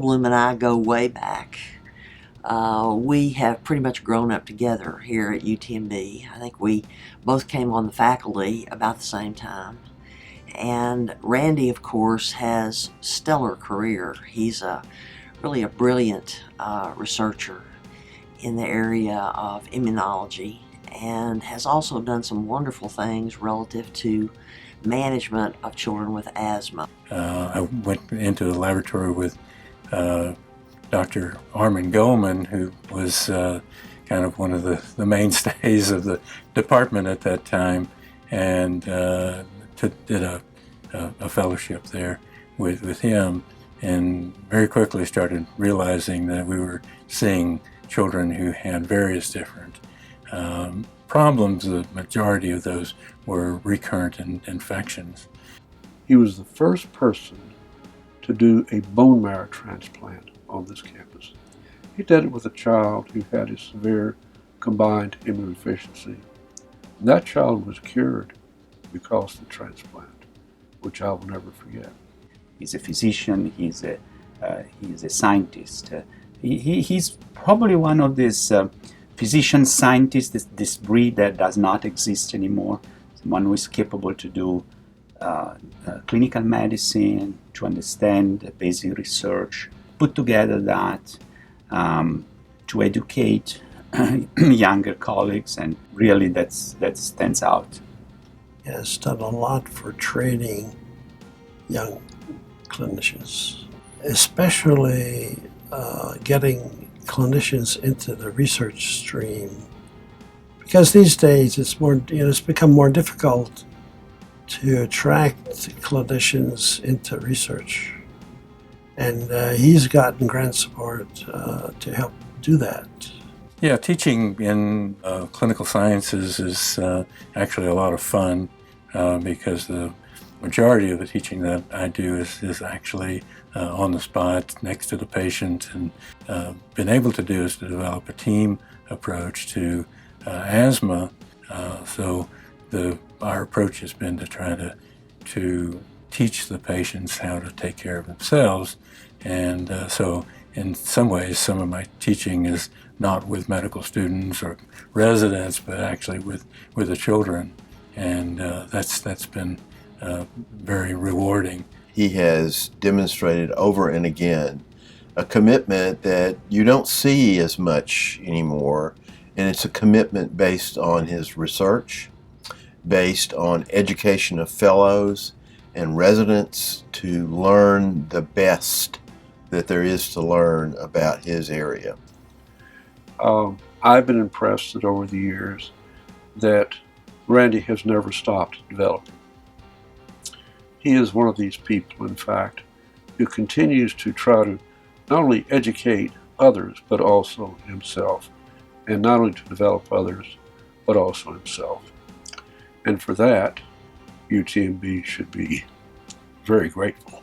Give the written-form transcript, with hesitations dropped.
Goldblum and I go way back. We have pretty much grown up together here at UTMB. I think we both came on the faculty about the same time. And Randy, of course, has a stellar career. He's really a brilliant researcher in the area of immunology and has also done some wonderful things relative to management of children with asthma. I went into the laboratory with Dr. Armin Goldman, who was kind of one of the mainstays of the department at that time, and did a fellowship there with him, and very quickly started realizing that we were seeing children who had various different problems. The majority of those were recurrent infections. He was the first person to do a bone marrow transplant on this campus. He did it with a child who had a severe combined immunodeficiency. That child was cured because of the transplant, which I will never forget. He's a physician, he's a scientist. He's probably one of these physician scientists, this breed that does not exist anymore. Someone who is capable to do clinical medicine, to understand basic research, put together that to educate younger colleagues, and really that stands out. He has done a lot for training young clinicians, especially getting clinicians into the research stream, because these days it's become more difficult to attract clinicians into research, and he's gotten grant support to help do that. Yeah, teaching in clinical sciences is actually a lot of fun because the majority of the teaching that I do is actually on the spot next to the patient, and been able to do is to develop a team approach to asthma. So our approach has been to try to teach the patients how to take care of themselves, and so in some ways some of my teaching is not with medical students or residents, but actually with the children, and that's been very rewarding. He has demonstrated over and again a commitment that you don't see as much anymore, and it's a commitment based on his research, based on education of fellows and residents to learn the best that there is to learn about his area. I've been impressed that over the years that Randy has never stopped developing. He is one of these people, in fact, who continues to try to not only educate others, but also himself, and not only to develop others, but also himself. And for that, UTMB should be very grateful.